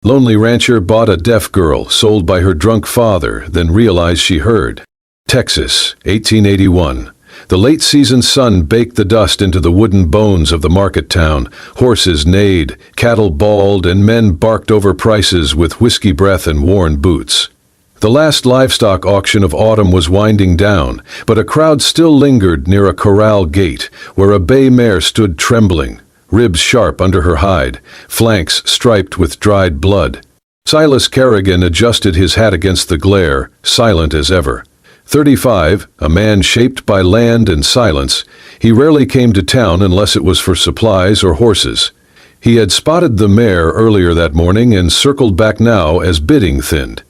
Lonely rancher bought a deaf girl sold by her drunk father, then realized she heard. Texas, 1881. The late-season sun baked the dust into the wooden bones of the market town. Horses neighed, cattle bawled, and men barked over prices with whiskey breath and worn boots. The last livestock auction of autumn was winding down, but a crowd still lingered near a corral gate, where a bay mare stood trembling, ribs sharp under her hide, flanks striped with dried blood. Silas Kerrigan adjusted his hat against the glare, silent as ever. 35, a man shaped by land and silence, he rarely came to town unless it was for supplies or horses. He had spotted the mare earlier that morning and circled back now as bidding thinned.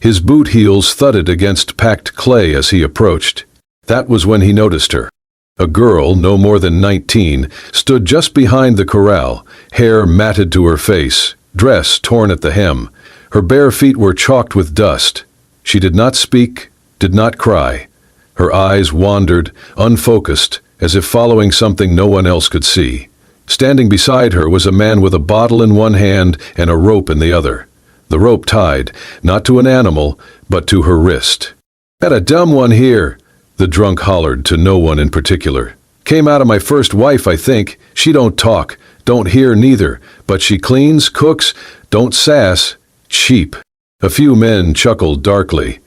His boot heels thudded against packed clay as he approached. That was when he noticed her. A girl, no more than 19, stood just behind the corral, hair matted to her face, dress torn at the hem. Her bare feet were chalked with dust. She did not speak, did not cry. Her eyes wandered, unfocused, as if following something no one else could see. Standing beside her was a man with a bottle in one hand and a rope in the other. The rope tied, not to an animal, but to her wrist. "Got a dumb one here," the drunk hollered to no one in particular. "Came out of my first wife, I think. She don't talk, don't hear neither, but she cleans, cooks, don't sass. Cheap." A few men chuckled darkly.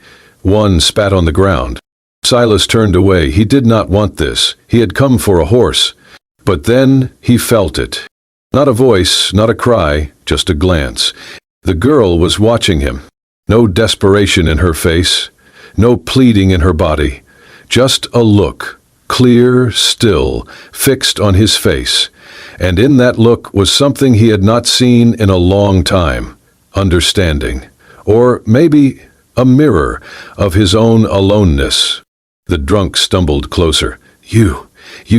One spat on the ground. Silas turned away. He did not want this. He had come for a horse. But then he felt it. Not a voice, not a cry, just a glance. The girl was watching him. No desperation in her face, no pleading in her body. Just a look, clear, still, fixed on his face. And in that look was something he had not seen in a long time. Understanding. Or maybe a mirror of his own aloneness. The drunk stumbled closer. You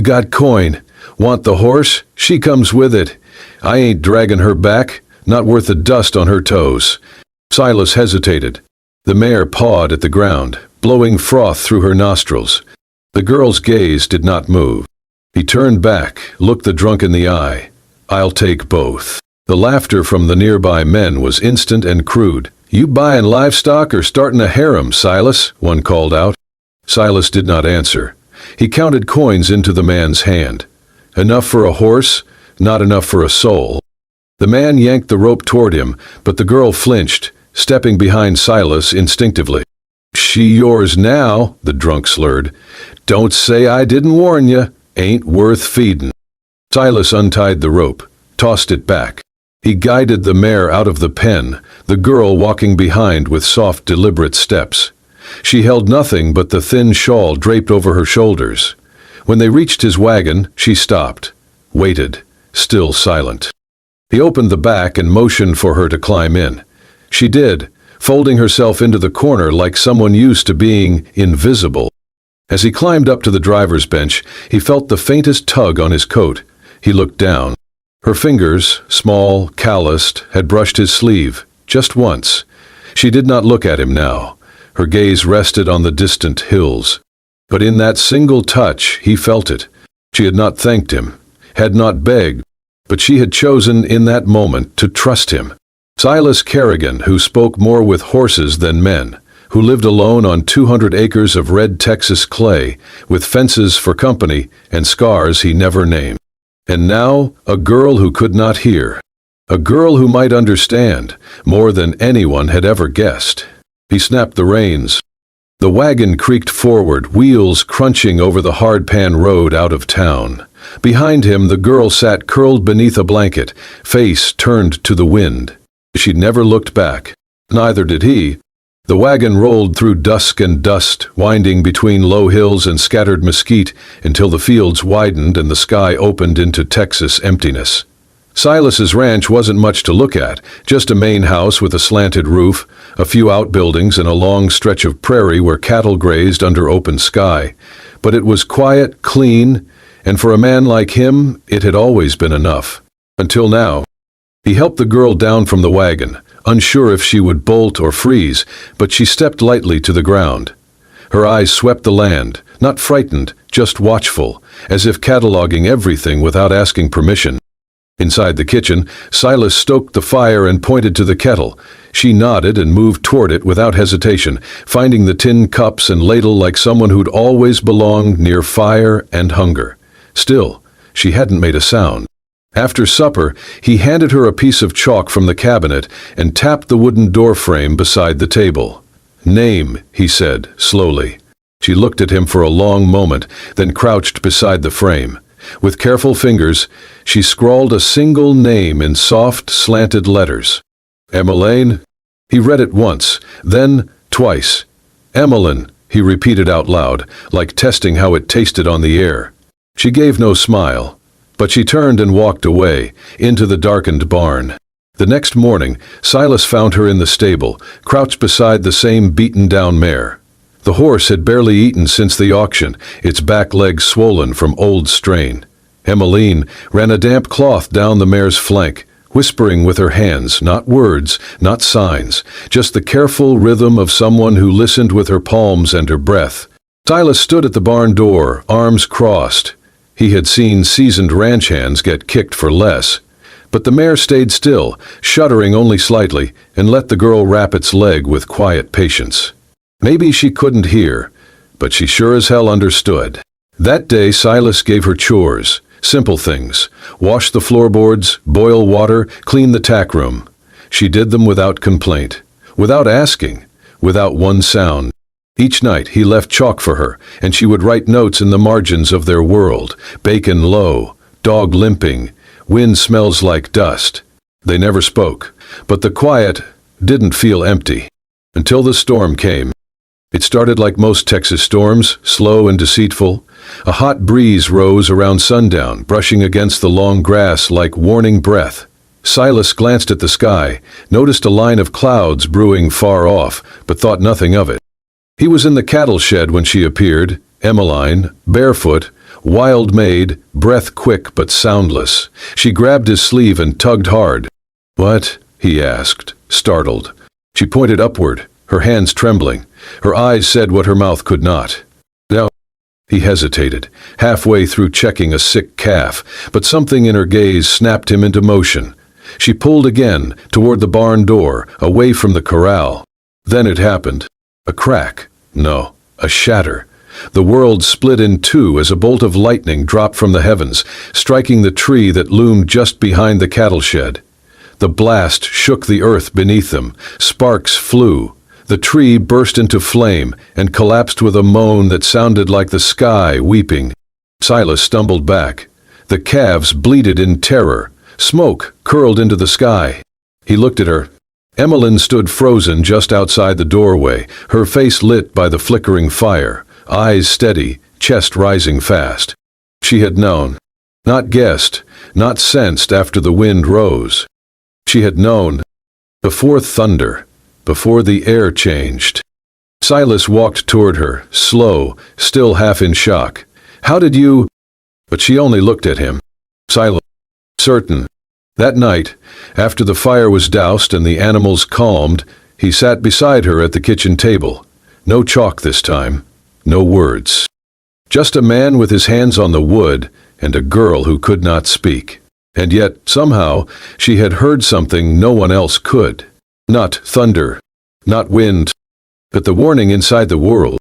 got coin. Want the horse? She comes with it. I ain't dragging her back. Not worth the dust on her toes." Silas hesitated. The mare pawed at the ground, blowing froth through her nostrils. The girl's gaze did not move. He turned back, looked the drunk in the eye. "I'll take both." The laughter from the nearby men was instant and crude. "You buying livestock or starting a harem, Silas?" one called out. Silas did not answer. He counted coins into the man's hand. Enough for a horse, not enough for a soul. The man yanked the rope toward him, but the girl flinched, stepping behind Silas instinctively. "She yours now," the drunk slurred. "Don't say I didn't warn you. Ain't worth feedin'." Silas untied the rope, tossed it back. He guided the mare out of the pen, the girl walking behind with soft, deliberate steps. She held nothing but the thin shawl draped over her shoulders. When they reached his wagon, she stopped, waited, still silent. He opened the back and motioned for her to climb in. She did, folding herself into the corner like someone used to being invisible. As he climbed up to the driver's bench, he felt the faintest tug on his coat. He looked down. Her fingers, small, calloused, had brushed his sleeve, just once. She did not look at him now. Her gaze rested on the distant hills. But in that single touch, he felt it. She had not thanked him, had not begged, but she had chosen in that moment to trust him. Silas Kerrigan, who spoke more with horses than men, who lived alone on 200 acres of red Texas clay, with fences for company and scars he never named. And now, a girl who could not hear. A girl who might understand, more than anyone had ever guessed. He snapped the reins. The wagon creaked forward, wheels crunching over the hard-pan road out of town. Behind him, the girl sat curled beneath a blanket, face turned to the wind. She never looked back. Neither did he. The wagon rolled through dusk and dust, winding between low hills and scattered mesquite until the fields widened and the sky opened into Texas emptiness. Silas's ranch wasn't much to look at, just a main house with a slanted roof, a few outbuildings and a long stretch of prairie where cattle grazed under open sky. But it was quiet, clean, and for a man like him, it had always been enough. Until now. He helped the girl down from the wagon, unsure if she would bolt or freeze, but she stepped lightly to the ground. Her eyes swept the land, not frightened, just watchful, as if cataloging everything without asking permission. Inside the kitchen, Silas stoked the fire and pointed to the kettle. She nodded and moved toward it without hesitation, finding the tin cups and ladle like someone who'd always belonged near fire and hunger. Still, she hadn't made a sound. After supper, he handed her a piece of chalk from the cabinet and tapped the wooden door frame beside the table. "Name," he said, slowly. She looked at him for a long moment, then crouched beside the frame. With careful fingers, she scrawled a single name in soft, slanted letters. "Emmeline?" He read it once, then twice. "Emmeline," he repeated out loud, like testing how it tasted on the air. She gave no smile, but she turned and walked away, into the darkened barn. The next morning, Silas found her in the stable, crouched beside the same beaten-down mare. The horse had barely eaten since the auction, its back legs swollen from old strain. Emmeline ran a damp cloth down the mare's flank, whispering with her hands, not words, not signs, just the careful rhythm of someone who listened with her palms and her breath. Silas stood at the barn door, arms crossed. He had seen seasoned ranch hands get kicked for less. But the mare stayed still, shuddering only slightly, and let the girl wrap its leg with quiet patience. Maybe she couldn't hear, but she sure as hell understood. That day Silas gave her chores, simple things: wash the floorboards, boil water, clean the tack room. She did them without complaint, without asking, without one sound. Each night he left chalk for her, and she would write notes in the margins of their world: bacon low, dog limping, wind smells like dust. They never spoke, but the quiet didn't feel empty. Until the storm came. It started like most Texas storms, slow and deceitful. A hot breeze rose around sundown, brushing against the long grass like warning breath. Silas glanced at the sky, noticed a line of clouds brewing far off, but thought nothing of it. He was in the cattle shed when she appeared, Emmeline, barefoot, wild-made, breath quick but soundless. She grabbed his sleeve and tugged hard. "What?" he asked, startled. She pointed upward, her hands trembling. Her eyes said what her mouth could not. "No." He hesitated, halfway through checking a sick calf, but something in her gaze snapped him into motion. She pulled again, toward the barn door, away from the corral. Then it happened. A crack. No, a shatter. The world split in two as a bolt of lightning dropped from the heavens, striking the tree that loomed just behind the cattle shed. The blast shook the earth beneath them. Sparks flew. The tree burst into flame and collapsed with a moan that sounded like the sky weeping. Silas stumbled back. The calves bleated in terror. Smoke curled into the sky. He looked at her. Emmeline stood frozen just outside the doorway, her face lit by the flickering fire, eyes steady, chest rising fast. She had known. Not guessed, not sensed after the wind rose. She had known. Before thunder. Before the air changed. Silas walked toward her, slow, still half in shock. "How did you—" But she only looked at him. Silent. Certain. That night, after the fire was doused and the animals calmed, he sat beside her at the kitchen table. No chalk this time. No words. Just a man with his hands on the wood and a girl who could not speak. And yet, somehow, she had heard something no one else could. Not thunder, not wind, but the warning inside the world.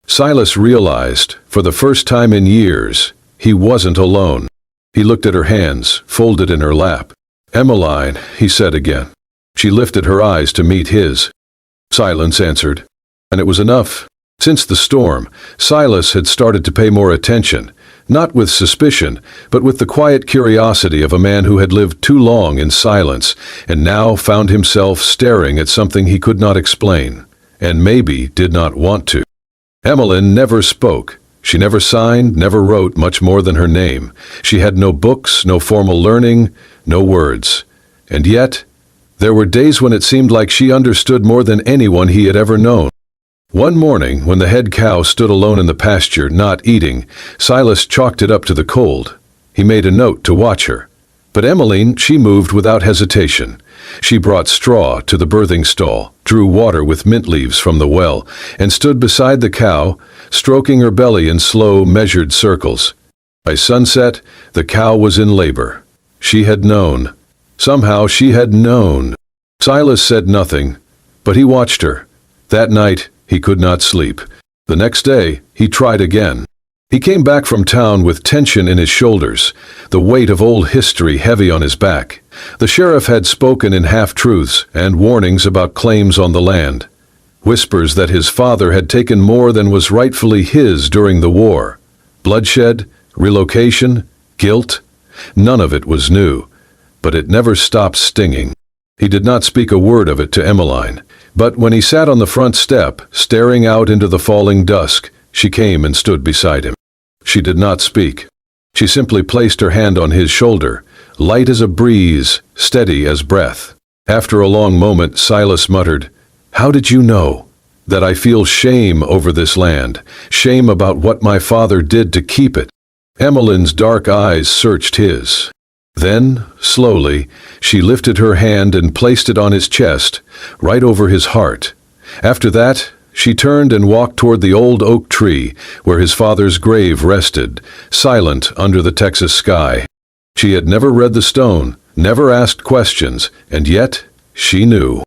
Silas realized, for the first time in years, he wasn't alone. He looked at her hands, folded in her lap. "Emmeline," he said again. She lifted her eyes to meet his. Silence answered, and it was enough. Since the storm, Silas had started to pay more attention, not with suspicion, but with the quiet curiosity of a man who had lived too long in silence, and now found himself staring at something he could not explain, and maybe did not want to. Emmeline never spoke. She never signed, never wrote much more than her name. She had no books, no formal learning, no words. And yet, there were days when it seemed like she understood more than anyone he had ever known. One morning, when the head cow stood alone in the pasture, not eating, Silas chalked it up to the cold. He made a note to watch her. But Emmeline, she moved without hesitation. She brought straw to the birthing stall, drew water with mint leaves from the well, and stood beside the cow, stroking her belly in slow, measured circles. By sunset, the cow was in labor. She had known. Somehow she had known. Silas said nothing, but he watched her. That night, he could not sleep. The next day, he tried again. He came back from town with tension in his shoulders, the weight of old history heavy on his back. The sheriff had spoken in half-truths and warnings about claims on the land. Whispers that his father had taken more than was rightfully his during the war. Bloodshed, relocation, guilt. None of it was new, but it never stopped stinging. He did not speak a word of it to Emmeline, but when he sat on the front step, staring out into the falling dusk, she came and stood beside him. She did not speak. She simply placed her hand on his shoulder, light as a breeze, steady as breath. After a long moment, Silas muttered, "How did you know? That I feel shame over this land, shame about what my father did to keep it." Emmeline's dark eyes searched his. Then, slowly, she lifted her hand and placed it on his chest, right over his heart. After that, she turned and walked toward the old oak tree where his father's grave rested, silent under the Texas sky. She had never read the stone, never asked questions, and yet she knew.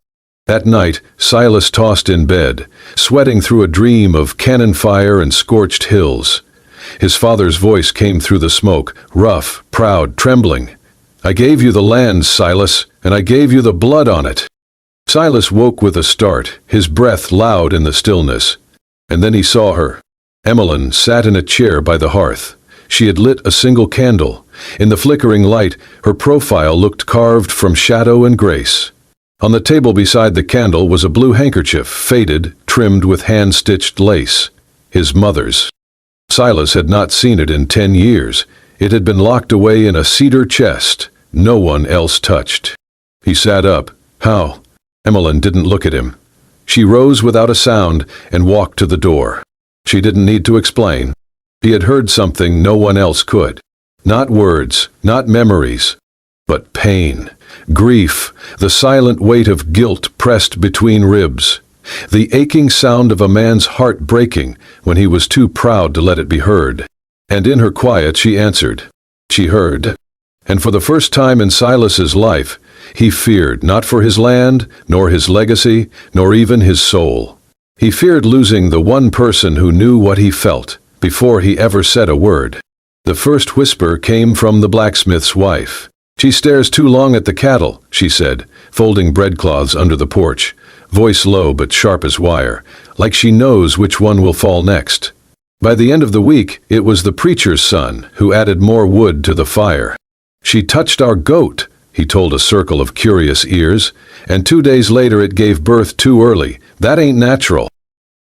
That night, Silas tossed in bed, sweating through a dream of cannon fire and scorched hills. His father's voice came through the smoke, rough, proud, trembling. "I gave you the land, Silas, and I gave you the blood on it." Silas woke with a start, his breath loud in the stillness. And then he saw her. Emmeline sat in a chair by the hearth. She had lit a single candle. In the flickering light, her profile looked carved from shadow and grace. On the table beside the candle was a blue handkerchief, faded, trimmed with hand-stitched lace. His mother's. Silas had not seen it in 10 years. It had been locked away in a cedar chest. No one else touched. He sat up. "How?" Emmeline didn't look at him. She rose without a sound and walked to the door. She didn't need to explain. He had heard something no one else could. Not words, not memories, but pain, grief, the silent weight of guilt pressed between ribs, the aching sound of a man's heart breaking when he was too proud to let it be heard. And in her quiet she answered. She heard. And for the first time in Silas's life, he feared not for his land, nor his legacy, nor even his soul. He feared losing the one person who knew what he felt before he ever said a word. The first whisper came from the blacksmith's wife. "She stares too long at the cattle," she said, folding breadcloths under the porch, voice low but sharp as wire, like she knows which one will fall next. By the end of the week, it was the preacher's son who added more wood to the fire. "She touched our goat," he told a circle of curious ears, "and 2 days later it gave birth too early. That ain't natural."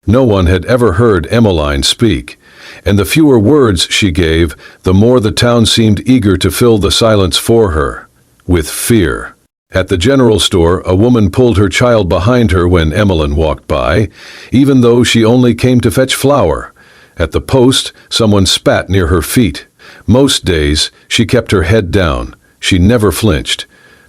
No one had ever heard Emmeline speak, and the fewer words she gave, the more the town seemed eager to fill the silence for her, with fear. At the general store, a woman pulled her child behind her when Emmeline walked by, even though she only came to fetch flour. At the post, someone spat near her feet. Most days, she kept her head down. She never flinched.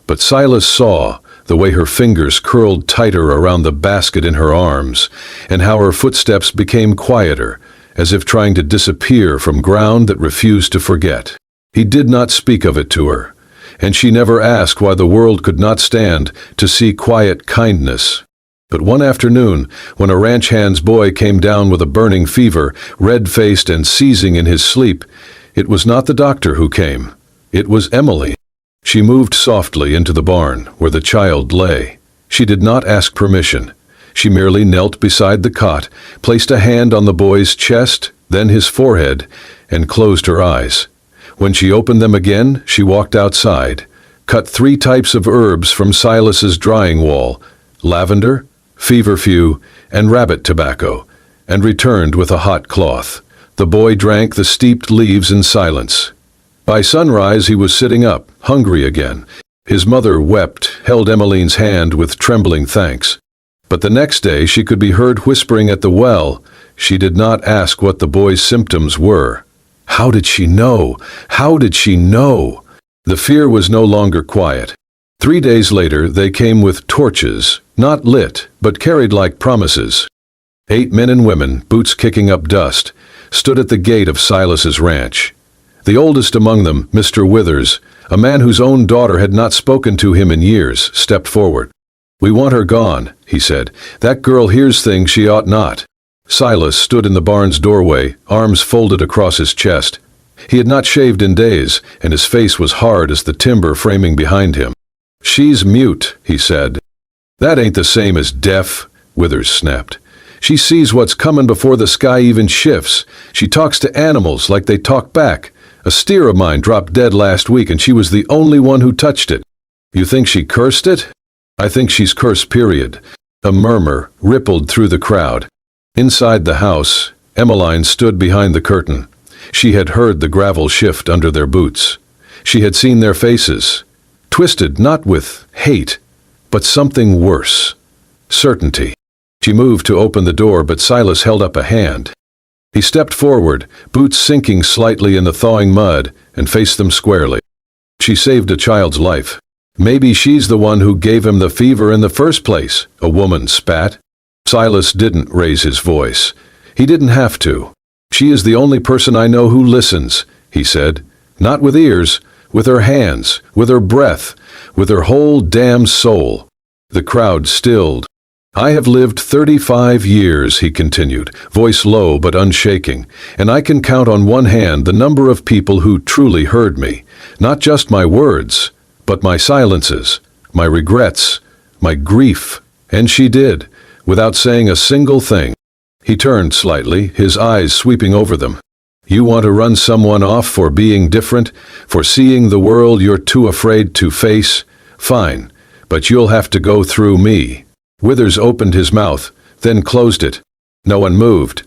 But Silas saw the way her fingers curled tighter around the basket in her arms, and how her footsteps became quieter, as if trying to disappear from ground that refused to forget. He did not speak of it to her, and she never asked why the world could not stand to see quiet kindness. But one afternoon, when a ranch hand's boy came down with a burning fever, red-faced and seizing in his sleep, it was not the doctor who came. It was Emily. She moved softly into the barn where the child lay. She did not ask permission. She merely knelt beside the cot, placed a hand on the boy's chest, then his forehead, and closed her eyes. When she opened them again, she walked outside, cut 3 types of herbs from Silas's drying wall, lavender, feverfew, and rabbit tobacco, and returned with a hot cloth. The boy drank the steeped leaves in silence. By sunrise he was sitting up, hungry again. His mother wept, held Emmeline's hand with trembling thanks. But the next day she could be heard whispering at the well. She did not ask what the boy's symptoms were. How did she know? How did she know? The fear was no longer quiet. 3 days later they came with torches, not lit, but carried like promises. 8 men and women, boots kicking up dust, stood at the gate of Silas's ranch. The oldest among them, Mr. Withers, A man whose own daughter had not spoken to him in years stepped forward. "We want her gone," he said. "That girl hears things she ought not." Silas stood in the barn's doorway, arms folded across his chest. He had not shaved in days, and his face was hard as the timber framing behind him. "She's mute," he said. "That ain't the same as deaf," Withers snapped. "She sees what's comin' before the sky even shifts. She talks to animals like they talk back. A steer of mine dropped dead last week and she was the only one who touched it. You think she cursed it? I think she's cursed, period." A murmur rippled through the crowd. Inside the house, Emmeline stood behind the curtain. She had heard the gravel shift under their boots. She had seen their faces, twisted not with hate, but something worse. Certainty. She moved to open the door, but Silas held up a hand. He stepped forward, boots sinking slightly in the thawing mud, and faced them squarely. "She saved a child's life. Maybe she's the one who gave him the fever in the first place," a woman spat. Silas didn't raise his voice. He didn't have to. "She is the only person I know who listens," he said. "Not with ears, with her hands, with her breath, with her whole damn soul." The crowd stilled. "I have lived 35 years, he continued, voice low but unshaking, "and I can count on one hand the number of people who truly heard me. Not just my words, but my silences, my regrets, my grief." And she did, without saying a single thing. He turned slightly, his eyes sweeping over them. "You want to run someone off for being different, for seeing the world you're too afraid to face? Fine, but you'll have to go through me." Withers opened his mouth, then closed it. No one moved.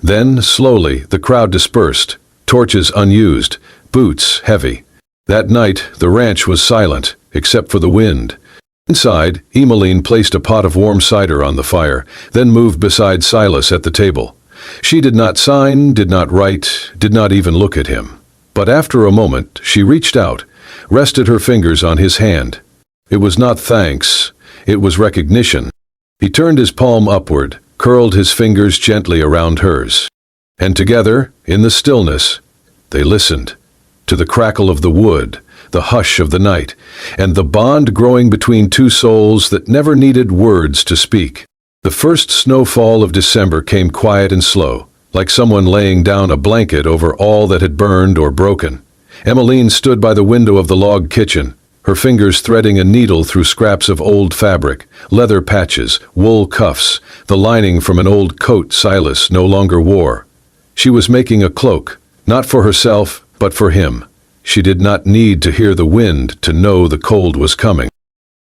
Then, slowly, the crowd dispersed, torches unused, boots heavy. That night, the ranch was silent, except for the wind. Inside, Emmeline placed a pot of warm cider on the fire, then moved beside Silas at the table. She did not sign, did not write, did not even look at him. But after a moment, she reached out, rested her fingers on his hand. It was not thanks, it was recognition. He turned his palm upward, curled his fingers gently around hers. And together, in the stillness, they listened. To the crackle of the wood, the hush of the night, and the bond growing between two souls that never needed words to speak. The first snowfall of December came quiet and slow, like someone laying down a blanket over all that had burned or broken. Emmeline stood by the window of the log kitchen, her fingers threading a needle through scraps of old fabric, leather patches, wool cuffs, the lining from an old coat Silas no longer wore. She was making a cloak, not for herself, but for him. She did not need to hear the wind to know the cold was coming.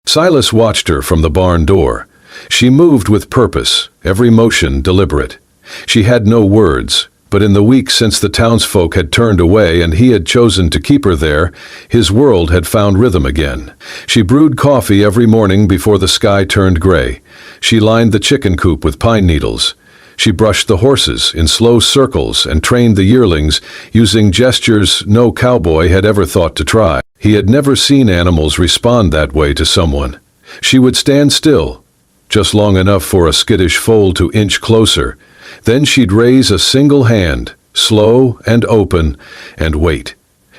Silas watched her from the barn door. She moved with purpose, every motion deliberate. She had no words, but in the weeks since the townsfolk had turned away and he had chosen to keep her there, his world had found rhythm again. She brewed coffee every morning before the sky turned gray. She lined the chicken coop with pine needles. She brushed the horses in slow circles and trained the yearlings using gestures no cowboy had ever thought to try. He had never seen animals respond that way to someone. She would stand still, just long enough for a skittish foal to inch closer. Then she'd raise a single hand, slow and open, and wait.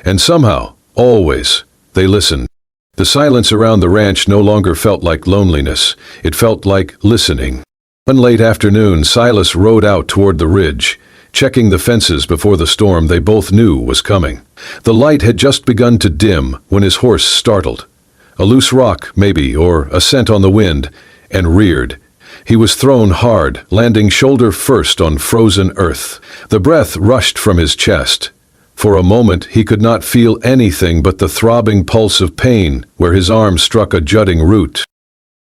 And somehow, always, they listened. The silence around the ranch no longer felt like loneliness. It felt like listening. One late afternoon, Silas rode out toward the ridge, checking the fences before the storm they both knew was coming. The light had just begun to dim when his horse startled. A loose rock, maybe, or a scent on the wind, and reared. He was thrown hard, landing shoulder first on frozen earth. The breath rushed from his chest. For a moment he could not feel anything but the throbbing pulse of pain where his arm struck a jutting root.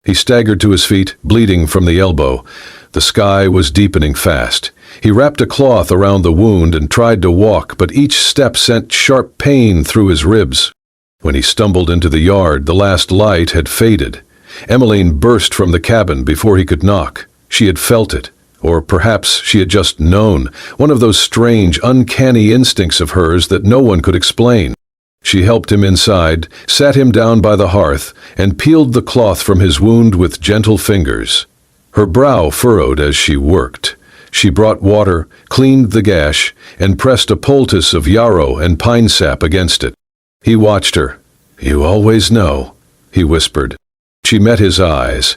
He staggered to his feet, bleeding from the elbow. The sky was deepening fast. He wrapped a cloth around the wound and tried to walk, but each step sent sharp pain through his ribs. When he stumbled into the yard, the last light had faded. Emmeline burst from the cabin before he could knock. She had felt it, or perhaps she had just known, one of those strange, uncanny instincts of hers that no one could explain. She helped him inside, sat him down by the hearth, and peeled the cloth from his wound with gentle fingers. Her brow furrowed as she worked. She brought water, cleaned the gash, and pressed a poultice of yarrow and pine sap against it. He watched her, You always know, he whispered. She met his eyes.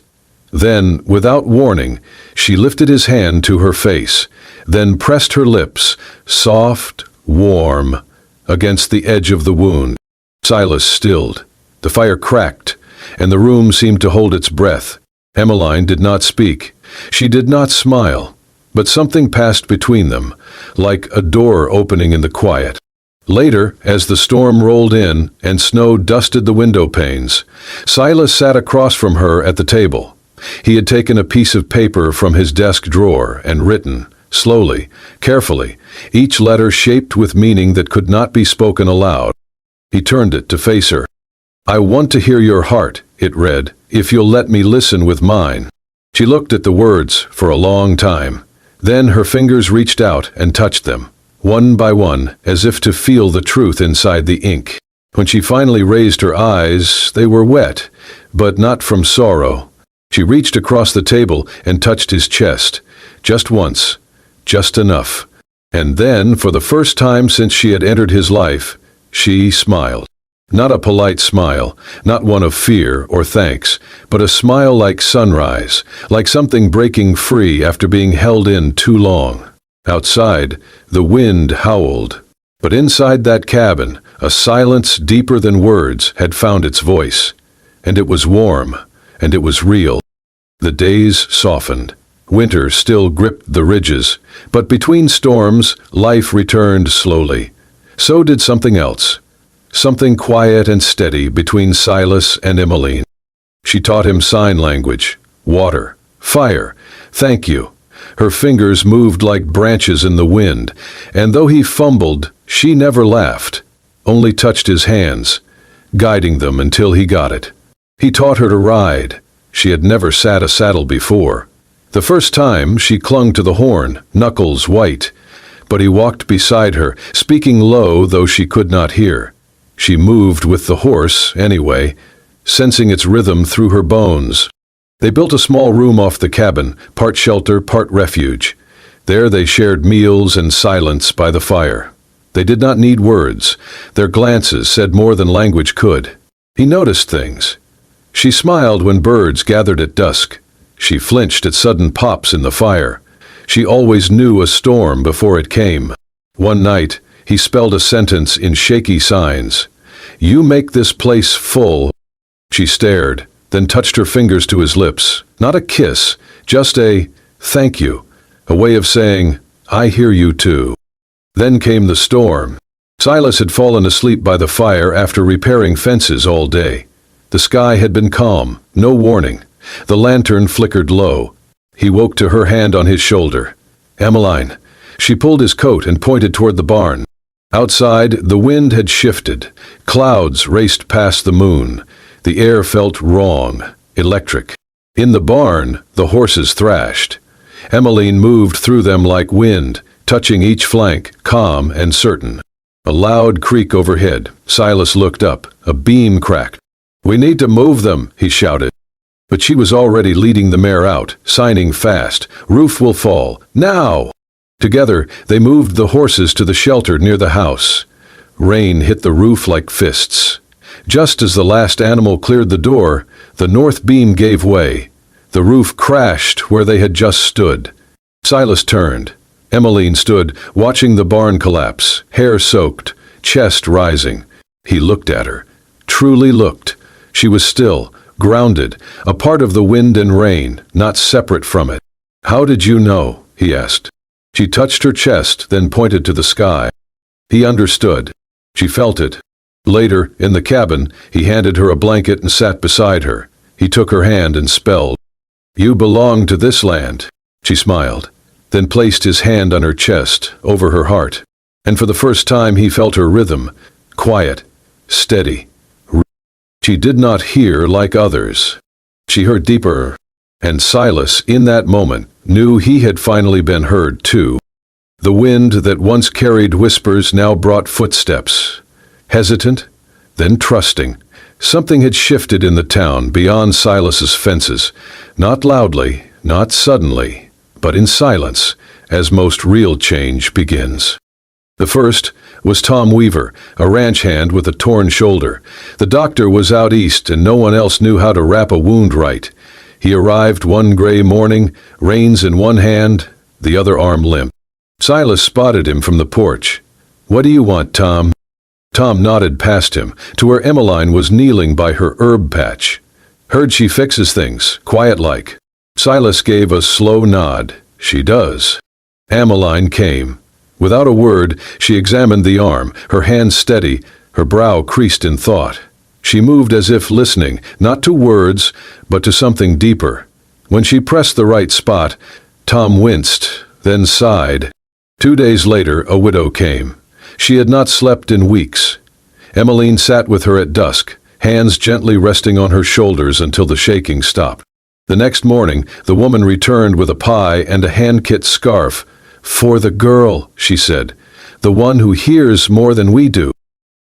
Then, without warning, she lifted his hand to her face, then pressed her lips, soft, warm, against the edge of the wound. Silas stilled. The fire cracked, and the room seemed to hold its breath. Emmeline did not speak. She did not smile, but something passed between them, like a door opening in the quiet. Later, as the storm rolled in and snow dusted the window panes, Silas sat across from her at the table. He had taken a piece of paper from his desk drawer and written, slowly, carefully, each letter shaped with meaning that could not be spoken aloud. He turned it to face her. "I want to hear your heart," it read, "if you'll let me listen with mine." She looked at the words for a long time. Then her fingers reached out and touched them, one by one, as if to feel the truth inside the ink. When she finally raised her eyes, they were wet, but not from sorrow. She reached across the table and touched his chest, just once, just enough. And then, for the first time since she had entered his life, she smiled. Not a polite smile, not one of fear or thanks, but a smile like sunrise, like something breaking free after being held in too long. Outside, the wind howled. But inside that cabin, a silence deeper than words had found its voice. And it was warm, and it was real. The days softened. Winter still gripped the ridges, but between storms, life returned slowly. So did something else. Something quiet and steady between Silas and Emmeline. She taught him sign language, water, fire, thank you. Her fingers moved like branches in the wind, and though he fumbled, she never laughed, only touched his hands, guiding them until he got it. He taught her to ride. She had never sat a saddle before. The first time, she clung to the horn, knuckles white, but he walked beside her, speaking low though she could not hear. She moved with the horse, anyway, sensing its rhythm through her bones. They built a small room off the cabin, part shelter, part refuge. There they shared meals and silence by the fire. They did not need words. Their glances said more than language could. He noticed things. She smiled when birds gathered at dusk. She flinched at sudden pops in the fire. She always knew a storm before it came. One night, he spelled a sentence in shaky signs. "You make this place full." She stared, then touched her fingers to his lips. Not a kiss, just a thank you, a way of saying, "I hear you too." Then came the storm. Silas had fallen asleep by the fire after repairing fences all day. The sky had been calm, no warning. The lantern flickered low. He woke to her hand on his shoulder. "Emmeline." She pulled his coat and pointed toward the barn. Outside, the wind had shifted. Clouds raced past the moon. The air felt wrong, electric. In the barn, the horses thrashed. Emmeline moved through them like wind, touching each flank, calm and certain. A loud creak overhead. Silas looked up. A beam cracked. "We need to move them," he shouted. But she was already leading the mare out, signing fast. "Roof will fall. Now!" Together, they moved the horses to the shelter near the house. Rain hit the roof like fists. Just as the last animal cleared the door, the north beam gave way. The roof crashed where they had just stood. Silas turned. Emmeline stood, watching the barn collapse, hair soaked, chest rising. He looked at her. Truly looked. She was still, grounded, a part of the wind and rain, not separate from it. "How did you know?" he asked. She touched her chest, then pointed to the sky. He understood. She felt it. Later, in the cabin, he handed her a blanket and sat beside her. He took her hand and spelled, "You belong to this land." She smiled, then placed his hand on her chest, over her heart. And for the first time he felt her rhythm, quiet, steady. She did not hear like others. She heard deeper. And Silas, in that moment, knew he had finally been heard too. The wind that once carried whispers now brought footsteps. Hesitant, then trusting. Something had shifted in the town beyond Silas's fences. Not loudly, not suddenly, but in silence, as most real change begins. The first was Tom Weaver, a ranch hand with a torn shoulder. The doctor was out east and no one else knew how to wrap a wound right. He arrived one gray morning, reins in one hand, the other arm limp. Silas spotted him from the porch. "What do you want, Tom?" Tom nodded past him to where Emmeline was kneeling by her herb patch. "Heard she fixes things, quiet-like." Silas gave a slow nod. "She does." Emmeline came. Without a word, she examined the arm, her hand steady, her brow creased in thought. She moved as if listening, not to words, but to something deeper. When she pressed the right spot, Tom winced, then sighed. 2 days later, a widow came. She had not slept in weeks. Emmeline sat with her at dusk, hands gently resting on her shoulders until the shaking stopped. The next morning, the woman returned with a pie and a hand-knit scarf. "For the girl," she said, "the one who hears more than we do."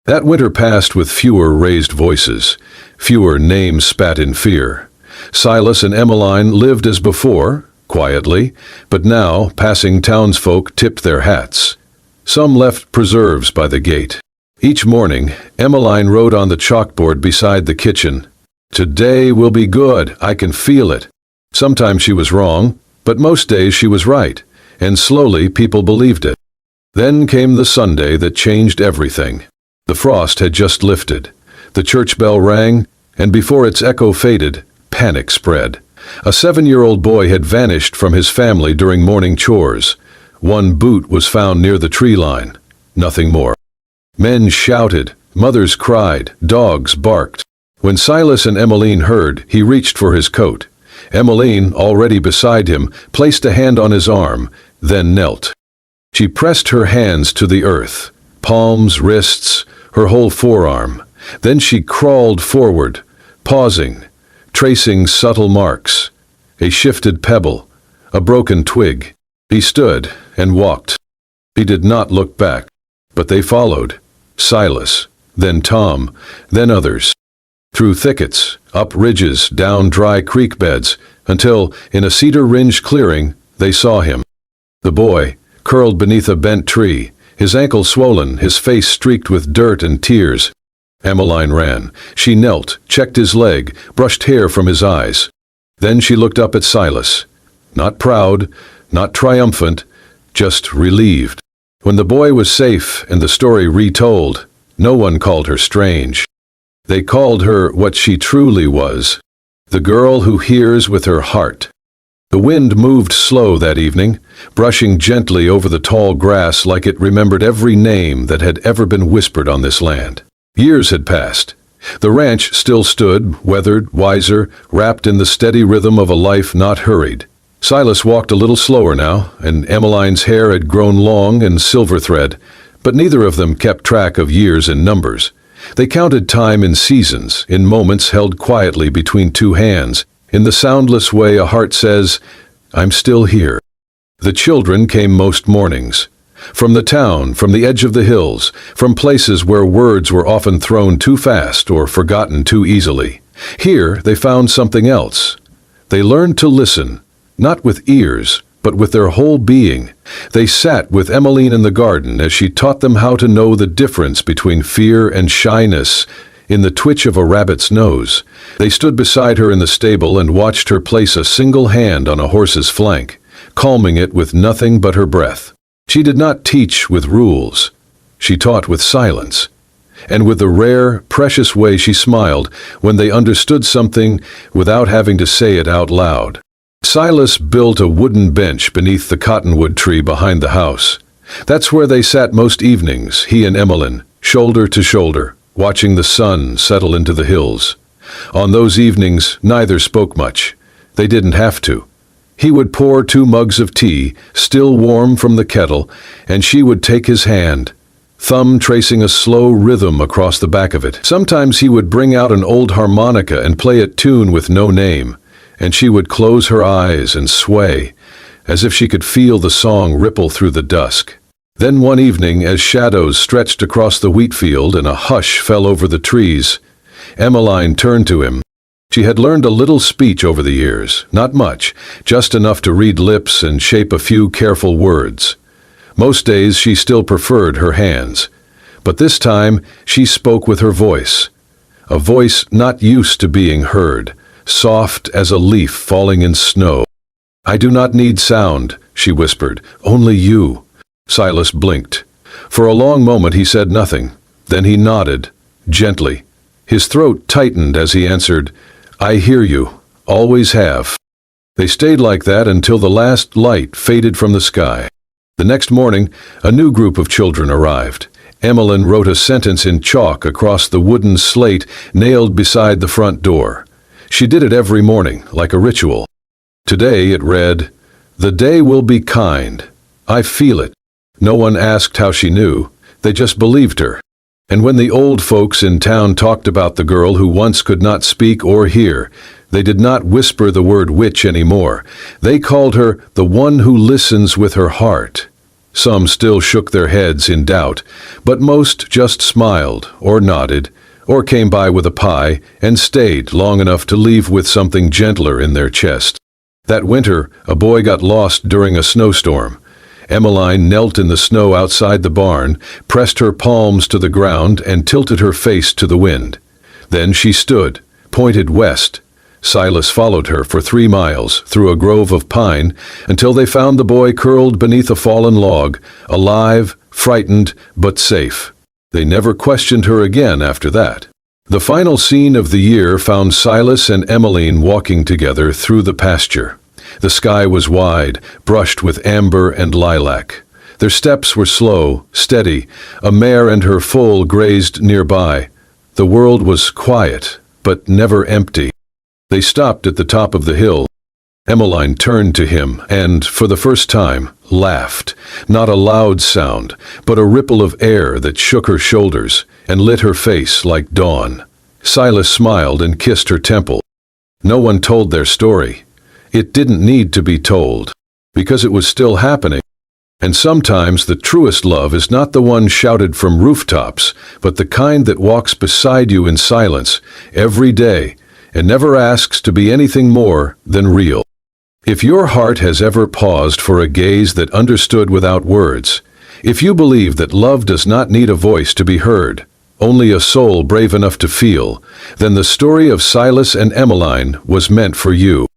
That winter passed with fewer raised voices, fewer names spat in fear. Silas and Emmeline lived as before, quietly, but now passing townsfolk tipped their hats. Some left preserves by the gate. Each morning, Emmeline wrote on the chalkboard beside the kitchen, "Today will be good, I can feel it." Sometimes she was wrong, but most days she was right, and slowly people believed it. Then came the Sunday that changed everything. The frost had just lifted. The church bell rang, and before its echo faded, panic spread. A 7-year-old boy had vanished from his family during morning chores. One boot was found near the tree line. Nothing more. Men shouted, mothers cried, dogs barked. When Silas and Emmeline heard, he reached for his coat. Emmeline, already beside him, placed a hand on his arm, then knelt. She pressed her hands to the earth, palms, wrists, her whole forearm. Then she crawled forward, pausing, tracing subtle marks. A shifted pebble, a broken twig. He stood and walked. He did not look back, but they followed. Silas, then Tom, then others. Through thickets, up ridges, down dry creek beds, until, in a cedar-ringed clearing, they saw him. The boy, curled beneath a bent tree, his ankle swollen, his face streaked with dirt and tears. Emmeline ran. She knelt, checked his leg, brushed hair from his eyes. Then she looked up at Silas. Not proud, not triumphant, just relieved. When the boy was safe and the story retold, no one called her strange. They called her what she truly was, the girl who hears with her heart. The wind moved slow that evening, brushing gently over the tall grass like it remembered every name that had ever been whispered on this land. Years had passed. The ranch still stood, weathered, wiser, wrapped in the steady rhythm of a life not hurried. Silas walked a little slower now, and Emmeline's hair had grown long and silver thread, but neither of them kept track of years and numbers. They counted time in seasons, in moments held quietly between two hands, in the soundless way a heart says, "I'm still here." The children came most mornings. From the town, from the edge of the hills, from places where words were often thrown too fast or forgotten too easily. Here they found something else. They learned to listen, not with ears, but with their whole being. They sat with Emmeline in the garden as she taught them how to know the difference between fear and shyness in the twitch of a rabbit's nose. They stood beside her in the stable and watched her place a single hand on a horse's flank, calming it with nothing but her breath. She did not teach with rules. She taught with silence, and with the rare, precious way she smiled when they understood something without having to say it out loud. Silas built a wooden bench beneath the cottonwood tree behind the house. That's where they sat most evenings, he and Emmeline, shoulder to shoulder, watching the sun settle into the hills. On those evenings, neither spoke much. They didn't have to. He would pour 2 mugs of tea, still warm from the kettle, and she would take his hand, thumb tracing a slow rhythm across the back of it. Sometimes he would bring out an old harmonica and play a tune with no name, and she would close her eyes and sway, as if she could feel the song ripple through the dusk. Then one evening, as shadows stretched across the wheat field and a hush fell over the trees, Emmeline turned to him. She had learned a little speech over the years, not much, just enough to read lips and shape a few careful words. Most days she still preferred her hands, But this time she spoke with her voice, a voice not used to being heard, soft as a leaf falling in snow. "I do not need sound," she whispered, "only you." Silas blinked. For a long moment he said nothing. Then he nodded, gently. His throat tightened as he answered, "I hear you, always have." They stayed like that until the last light faded from the sky. The next morning, a new group of children arrived. Emmeline wrote a sentence in chalk across the wooden slate nailed beside the front door. She did it every morning, like a ritual. Today it read, "The day will be kind. I feel it." No one asked how she knew. They just believed her. And when the old folks in town talked about the girl who once could not speak or hear, they did not whisper the word witch anymore. They called her the one who listens with her heart. Some still shook their heads in doubt, but most just smiled or nodded or came by with a pie and stayed long enough to leave with something gentler in their chest. That winter, a boy got lost during a snowstorm. Emmeline knelt in the snow outside the barn, pressed her palms to the ground, and tilted her face to the wind. Then she stood, pointed west. Silas followed her for 3 miles through a grove of pine until they found the boy curled beneath a fallen log, alive, frightened, but safe. They never questioned her again after that. The final scene of the year found Silas and Emmeline walking together through the pasture. The sky was wide, brushed with amber and lilac. Their steps were slow, steady. A mare and her foal grazed nearby. The world was quiet, but never empty. They stopped at the top of the hill. Emmeline turned to him and, for the first time, laughed. Not a loud sound, but a ripple of air that shook her shoulders and lit her face like dawn. Silas smiled and kissed her temple. No one told their story. It didn't need to be told, because it was still happening. And sometimes the truest love is not the one shouted from rooftops, but the kind that walks beside you in silence every day and never asks to be anything more than real. If your heart has ever paused for a gaze that understood without words, if you believe that love does not need a voice to be heard, only a soul brave enough to feel, then the story of Silas and Emmeline was meant for you.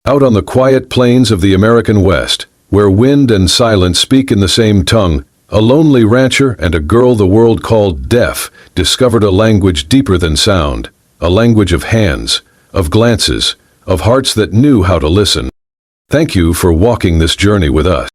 Out on the quiet plains of the American West, where wind and silence speak in the same tongue, a lonely rancher and a girl the world called deaf discovered a language deeper than sound, a language of hands, of glances, of hearts that knew how to listen. Thank you for walking this journey with us.